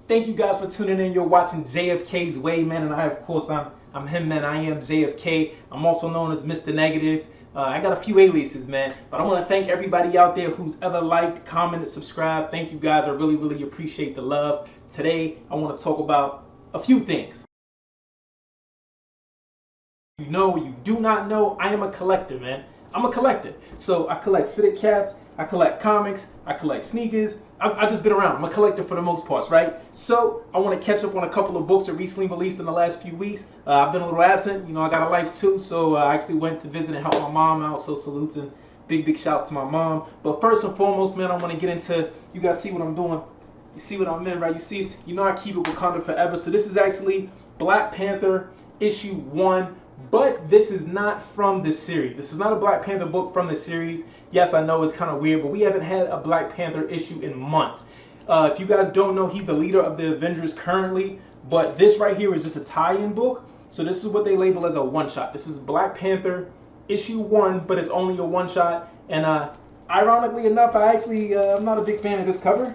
Thank you guys for tuning in. You're watching JFK's Way, man, and I, of course, I'm him, man. I am JFK. I'm also known as Mr. Negative. I got a few aliases, man, but I want to thank everybody out there who's ever liked, commented, subscribed. Thank you guys. I really, really appreciate the love. Today, I want to talk about a few things. You know, you do not know, I am a collector, man. I'm a collector. So I collect fitted caps, I collect comics, I collect sneakers. I've just been around. I'm a collector for the most part, right? So I want to catch up on a couple of books that recently released in the last few weeks. I've been a little absent. You know, I got a life too. So I actually went to visit and help my mom out. So salutes and big shouts to my mom. But first and foremost, man, I want to get into, you guys see what I'm doing. You see what I'm in, right? You see, you know I keep it Wakanda forever. So this is actually Black Panther issue 1. But this is not from this series. This is not a Black Panther book from the series. Yes, I know it's kind of weird, but we haven't had a Black Panther issue in months. If you guys don't know, he's the leader of the Avengers currently, but this right here is just a tie-in book. So this is what they label as a one-shot. This is Black Panther issue 1, but it's only a one-shot. And ironically enough, I'm not a big fan of this cover.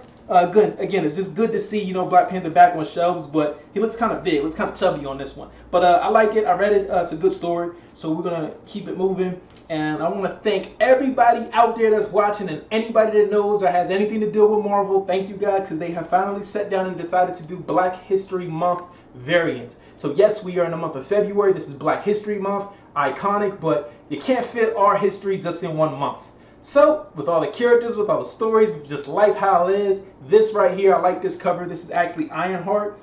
Good. Again, it's just good to see, you know, Black Panther back on shelves, but he looks kind of big, looks kind of chubby on this one. But I like it. I read it. It's a good story, so we're gonna keep it moving. And I want to thank everybody out there that's watching and anybody that knows or has anything to do with Marvel. Thank you guys, because they have finally sat down and decided to do Black History Month variants. So yes, we are in the month of February. This is Black History Month, iconic, but you can't fit our history just in one month. So, with all the characters, with all the stories, with just life how it is, this right here, I like this cover. This is actually Ironheart.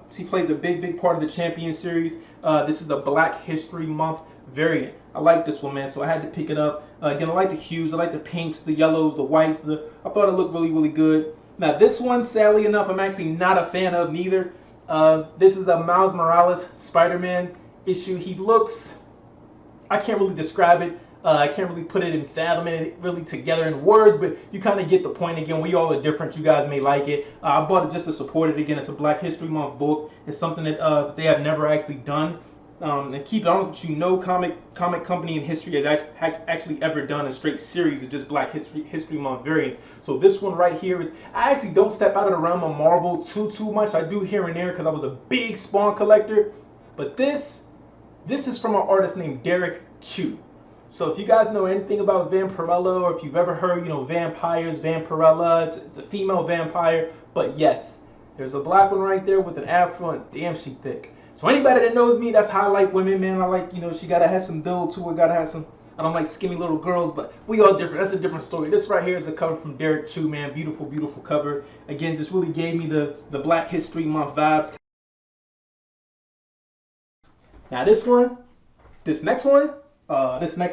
She plays a big part of the Champion series. This is a Black History Month variant. I like this one, man, so I had to pick it up. Again, I like the hues, I like the pinks, the yellows, the whites. I thought it looked really good. Now, this one, sadly enough, I'm actually not a fan of neither. This is a Miles Morales Spider-Man issue. He looks, I can't really describe it. I can't really put it in fathoming it really together in words, but you kind of get the point. Again, we all are different. You guys may like it. I bought it just to support it. Again, it's a Black History Month book. It's something that they have never actually done. And keep it honest with you, no comic company in history has actually ever done a straight series of just Black History Month variants. So this one right here is, I actually don't step out of the realm of Marvel too much. I do here and there because I was a big Spawn collector. But this is from an artist named Derek Chu. So if you guys know anything about Vampirella, or if you've ever heard, you know, vampires, Vampirella, it's a female vampire. But yes, there's a black one right there with an afro, and damn, she thick. So anybody that knows me, that's how I like women, man. I like, you know, she gotta have some build to her, gotta have some. I don't like skinny little girls, but we all different. That's a different story. This right here is a cover from Derek Chu, man. Beautiful cover. Again, just really gave me the Black History Month vibes. Now this next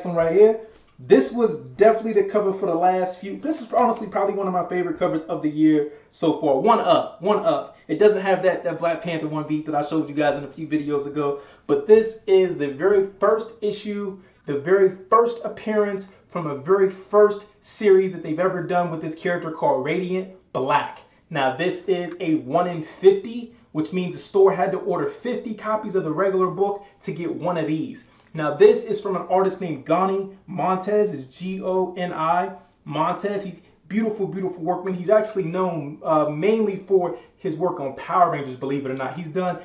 one right here, this was definitely the cover for the last few. This is honestly probably one of my favorite covers of the year so far. One up. It doesn't have that Black Panther one beat that I showed you guys in a few videos ago, but this is the very first issue, the very first appearance from a very first series that they've ever done with this character called Radiant Black. Now this is a 1 in 50, which means the store had to order 50 copies of the regular book to get one of these. Now this is from an artist named Goni Montez. It's Goni Montez. He's beautiful workman. He's actually known mainly for his work on Power Rangers, believe it or not.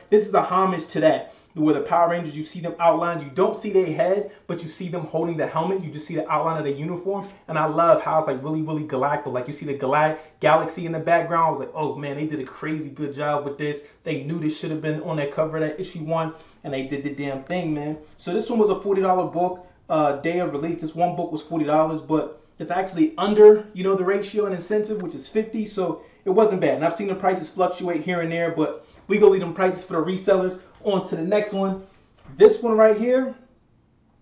This is a homage to that, where the Power Rangers, you see them outlined. You don't see their head, but you see them holding the helmet. You just see the outline of the uniform. And I love how it's like really galactic. Like you see the galaxy in the background. I was like, oh man, they did a crazy good job with this. They knew this should have been on that cover of that issue 1, and they did the damn thing, man. So this one was a $40 book. Day of release, this one book was $40, but it's actually under, you know, the ratio and incentive, which is 50. So it wasn't bad. And I've seen the prices fluctuate here and there, but we go leave them prices for the resellers. On to the next one. This one right here,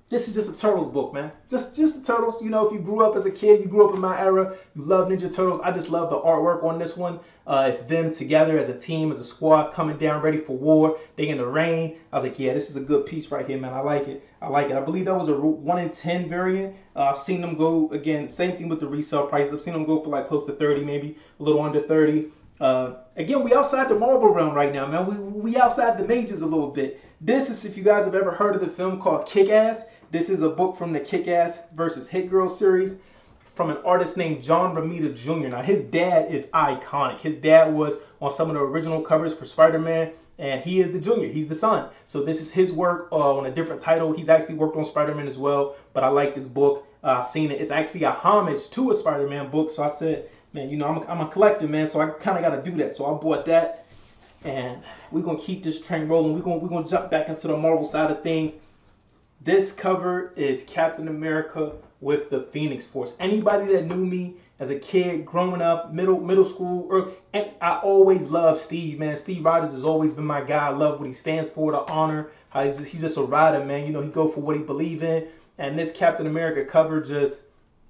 this is just a Turtles book, man. Just the Turtles. You know, if you grew up as a kid, you grew up in my era, you love Ninja Turtles. I just love the artwork on this one. It's them together as a team, as a squad, coming down ready for war. They in the rain. I was like, yeah, this is a good piece right here, man. I like it. I believe that was a 1 in 10 variant. I've seen them go, again, same thing with the resale prices. I've seen them go for like close to 30, maybe a little under 30. Again, we outside the Marvel realm right now, man. We outside the majors a little bit. This is, if you guys have ever heard of the film called Kick-Ass, this is a book from the Kick-Ass versus Hit Girl series. from an artist named John Romita Jr. Now, his dad is iconic. His dad was on some of the original covers for Spider-Man, and he is the junior. He's the son. So this is his work on a different title. He's actually worked on Spider-Man as well, but I like this book. I've seen it. It's actually a homage to a Spider-Man book. So I said, man, you know, I'm a collector, man, so I kind of got to do that. So I bought that, and we're going to keep this train rolling. We're going to jump back into the Marvel side of things. This cover is Captain America with the Phoenix Force. Anybody that knew me as a kid, growing up, middle school, and I always loved Steve, man. Steve Rogers has always been my guy. I love what he stands for, the honor. How he's just a rider, man. You know, he go for what he believe in. And this Captain America cover just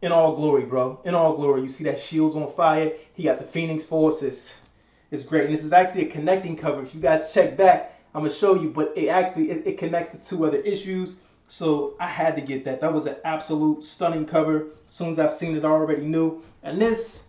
in all glory, bro. In all glory. You see that shield's on fire. He got the Phoenix Force. It's great. And this is actually a connecting cover. If you guys check back, I'm going to show you. But it connects to 2 other issues. So I had to get that. That was an absolute stunning cover. As soon as I seen it, I already knew. And this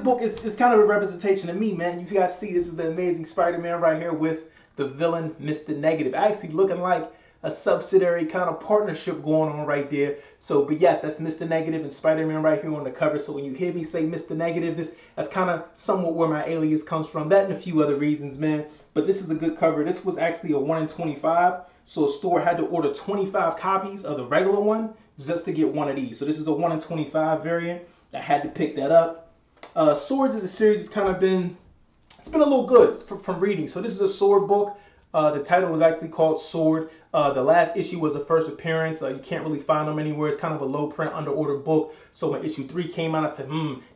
book is kind of a representation of me, man. You guys see this is the Amazing Spider-Man right here with the villain, Mr. Negative. Actually looking like a subsidiary kind of partnership going on right there. So, but yes, that's Mr. Negative and Spider-Man right here on the cover. So when you hear me say Mr. Negative, that's kind of somewhat where my alias comes from. That and a few other reasons, man. But this is a good cover. This was actually a 1 in 25. So a store had to order 25 copies of the regular one just to get one of these. So this is a 1 in 25 variant. I had to pick that up. Swords is a series that's kind of been, it's been a little good from reading. So this is a sword book. The title was actually called Sword. The last issue was a first appearance. You can't really find them anywhere. It's kind of a low print under order book. So when issue 3 came out, I said,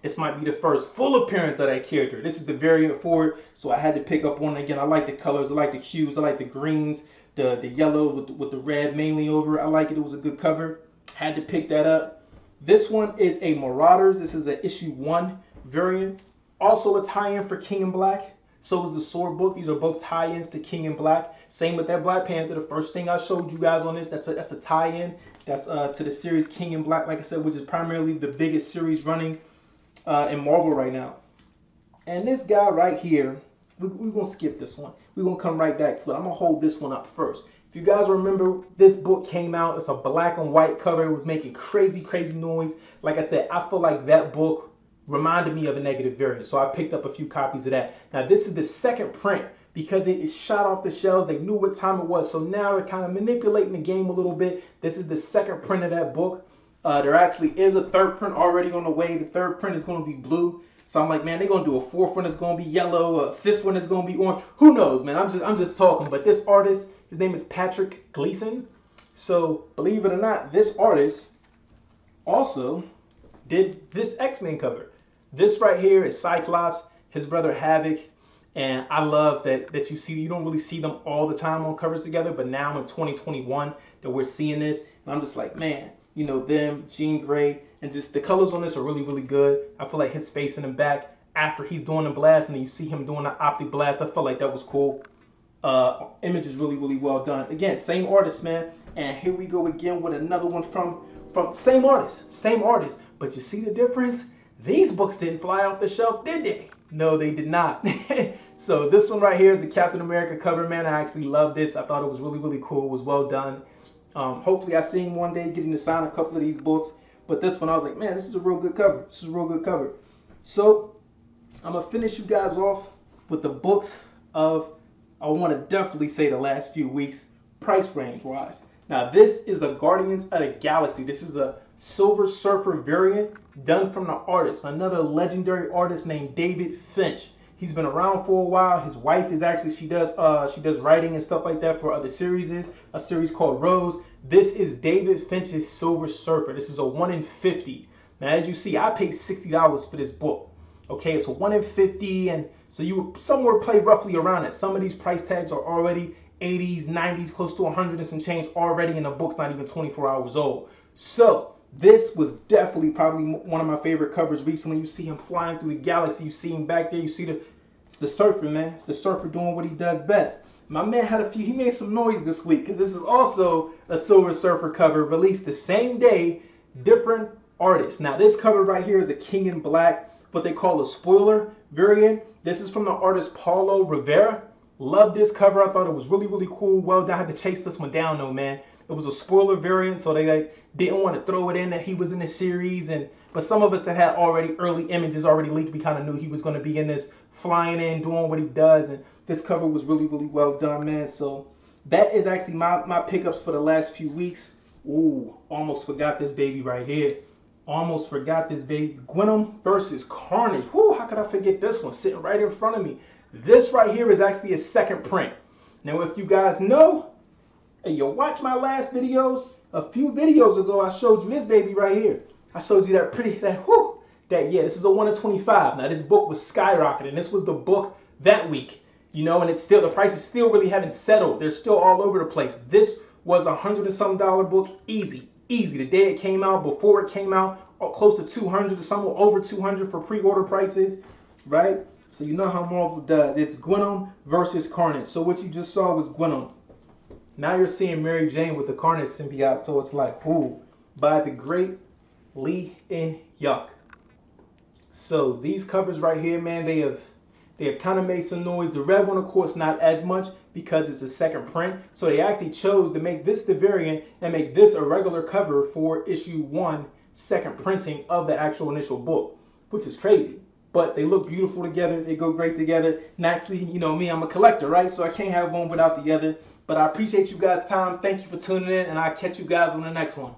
this might be the first full appearance of that character. This is the variant for it. So I had to pick up one. Again, I like the colors. I like the hues. I like the greens, the yellows with the red mainly over it. I like it. It was a good cover. Had to pick that up. This one is a Marauders. This is an issue 1 variant. Also a tie-in for King in Black. So is the sword book. These are both tie-ins to King in Black. Same with that Black Panther. The first thing I showed you guys on this, that's a tie-in. That's to the series King in Black, like I said, which is primarily the biggest series running in Marvel right now. And this guy right here, we're going to skip this one. We're going to come right back to it. I'm going to hold this one up first. If you guys remember, this book came out. It's a black and white cover. It was making crazy, crazy noise. Like I said, I feel like that book reminded me of a Negative variant. So I picked up a few copies of that. Now, this is the second print because it is shot off the shelves. They knew what time it was. So now they're kind of manipulating the game a little bit. This is the second print of that book. There actually is a third print already on the way. The third print is going to be blue. So I'm like, man, they're going to do a 4th one that's going to be yellow, a 5th one that's going to be orange. Who knows, man? I'm just talking. But this artist, his name is Patrick Gleason. So believe it or not, this artist also did this X-Men cover. This right here is Cyclops, his brother Havoc. And I love that you don't really see them all the time on covers together. But now in 2021 that we're seeing this. And I'm just like, man, you know, them, Jean Grey, and just the colors on this are really, really good. I feel like his face in the back after he's doing the blast and then you see him doing the optic blast. I felt like that was cool. Image is really, really well done. Again, same artist, man. And here we go again with another one from same artist. But you see the difference? These books didn't fly off the shelf, did they? No, they did not. So this one right here is the Captain America cover, man. I actually love this. I thought it was really, really cool. It was well done. Hopefully I see him one day getting to sign a couple of these books. But this one, I was like, man, this is a real good cover. This is a real good cover. So I'm going to finish you guys off with the books of, I want to definitely say the last few weeks, price range wise. Now, this is the Guardians of the Galaxy. This is a Silver Surfer variant done from the artist, another legendary artist named David Finch. He's been around for a while. His wife is actually, she does writing and stuff like that for other series, a series called Rose. This is David Finch's Silver Surfer. This is a 1 in 50. Now, as you see, I paid $60 for this book. Okay, it's a 1 in 50, and so you would somewhere play roughly around it. Some of these price tags are already 80s, 90s, close to 100 and some change already, and the book's not even 24 hours old. So this was definitely probably one of my favorite covers recently. You see him flying through the galaxy. You see him back there. You see it's the surfer, man. It's the surfer doing what he does best. My man he made some noise this week because this is also a Silver Surfer cover released the same day, different artists. Now this cover right here is a King in Black, what they call a spoiler variant. This is from the artist Paulo Rivera. Love this cover. I thought it was really, really cool. Well done. I had to chase this one down though, man. It was a spoiler variant, so they like didn't want to throw it in that he was in the series. But some of us that had already early images already leaked, we kind of knew he was going to be in this, flying in, doing what he does. And this cover was really, really well done, man. So that is actually my pickups for the last few weeks. Ooh, almost forgot this baby right here. Almost forgot this baby. Gwenum versus Carnage. Whoo, how could I forget this one? Sitting right in front of me. This right here is actually a second print. Now, if you guys know, and you watch my last videos, a few videos ago, I showed you this baby right here. I showed you yeah, this is a 1 of 25. Now, this book was skyrocketing. This was the book that week, you know, and it's still, the prices still really haven't settled. They're still all over the place. This was $100 and some book, easy. The day it came out, before it came out, close to 200 or somewhere over 200 for pre-order prices, right? So you know how Marvel does. It's Gwenum versus Carnage. So what you just saw was Gwenum. Now you're seeing Mary Jane with the Carnage symbiote. So it's like, ooh, by the great Lee and Yuck. So these covers right here, man, they have kind of made some noise. The red one, of course, not as much because it's a second print. So they actually chose to make this the variant and make this a regular cover for issue 1, second printing of the actual initial book, which is crazy. But they look beautiful together. They go great together. Naturally, you know me, I'm a collector, right? So I can't have one without the other. But I appreciate you guys' time. Thank you for tuning in, and I'll catch you guys on the next one.